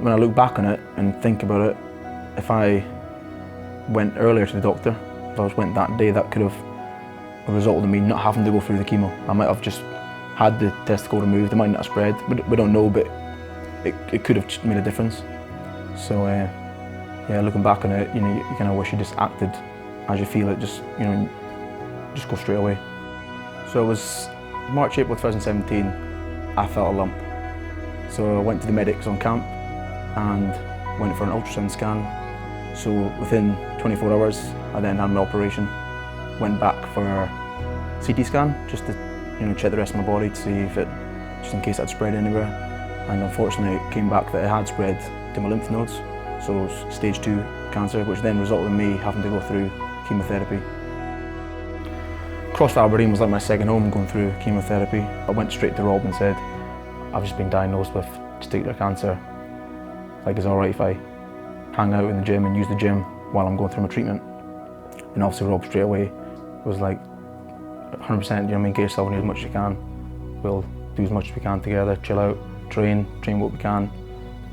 when I look back on it and think about it, if I went earlier to the doctor, if I went that day, that could have resulted in me not having to go through the chemo. I might have just had the testicle removed. It might not have spread. We don't know, but it could have made a difference. So yeah, looking back on it, you know, you kind of wish you just acted as you feel it. Just, you know, just go straight away. So it was March, April 2017. I felt a lump. So I went to the medics on camp and went for an ultrasound scan. So within 24 hours, I then had my operation. Went back for a CT scan just to, you know, check the rest of my body to see if it, just in case it had spread anywhere. And unfortunately, it came back that it had spread to my lymph nodes. So stage 2 cancer, which then resulted in me having to go through chemotherapy. CrossFit Aberdeen was like my second home going through chemotherapy. I went straight to Rob and said, I've just been diagnosed with testicular cancer. Like, is it alright if I hang out in the gym and use the gym while I'm going through my treatment? And obviously Rob straight away was like, 100%, you know what I mean, get yourself in as much as you can. We'll do as much as we can together, chill out, train what we can.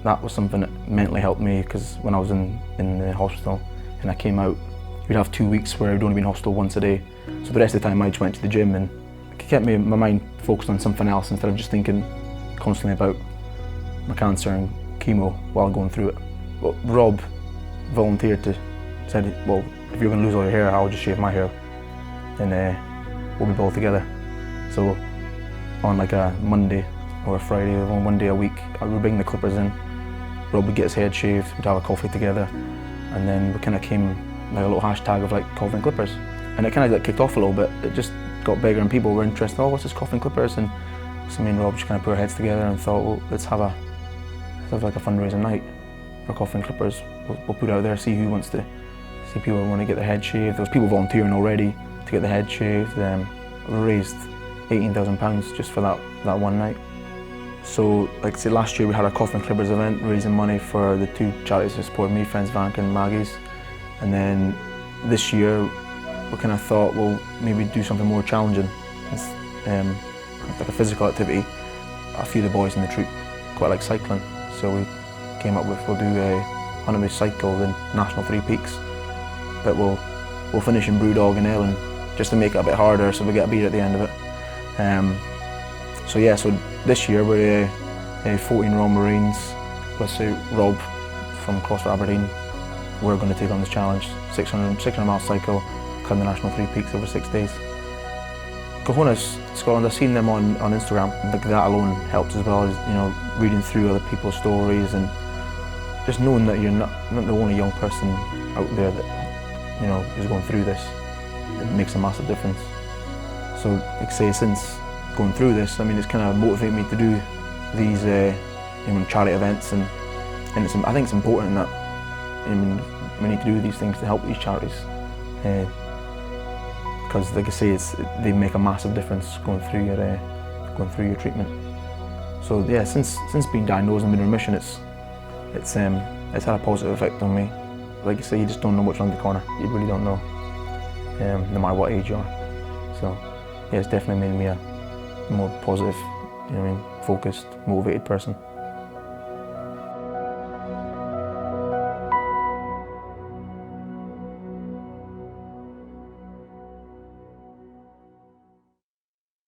That was something that mentally helped me, because when I was in the hospital and I came out, we'd have 2 weeks where I'd only be in hospital once a day. So the rest of the time I just went to the gym, and it kept my mind focused on something else instead of just thinking constantly about my cancer and chemo while going through it. But Rob volunteered said, well, if you're going to lose all your hair, I'll just shave my hair and we'll be both together. So on like a Monday or a Friday, on one day a week, I would bring the clippers in. Rob would get his head shaved, we'd have a coffee together, and then we kind of came like a little hashtag of like coffee and clippers. And it kind of like kicked off a little bit. It just got bigger and people were interested. Oh, what's this coffee and clippers? And so me and Rob just kind of put our heads together and thought, well, let's have like a fundraising night for coffee and clippers. We'll put it out there, see who wants to, see people who want to get their head shaved. There was people volunteering already to get their head shaved. We raised £18,000 just for that one night. So, like I said, last year we had a coffee and clippers event raising money for the 2 charities that supported me, Friends Vank and Maggie's. And then this year we kind of thought, well, maybe do something more challenging. It's like a physical activity. A few of the boys in the troop quite like cycling, so we came up with, we'll do a 100-metre cycle, the National 3 Peaks, but we'll finish in Brewdog and Ellen just to make it a bit harder, so we get a beer at the end of it. So yeah, so this year we're 14 Royal Marines plus Rob from CrossFit Aberdeen. We're going to take on this challenge, 600 mile cycle, climb the National 3 Peaks over 6 days. Cahonas, Scotland, I've seen them on Instagram, and like that alone helps as well as, you know, reading through other people's stories and just knowing that you're not the only young person out there that, you know, is going through this. It makes a massive difference. So, like I say, since going through this, I mean, it's kind of motivated me to do these you know, charity events, and I think it's important that, I mean, we need to do these things to help these charities. Because, like I say, they make a massive difference going through your treatment. So yeah, since being diagnosed and been in remission, it's had a positive effect on me. Like I say, you just don't know what's around the corner. You really don't know, no matter what age you are. So yeah, it's definitely made me a more positive, you know what I mean, focused, motivated person.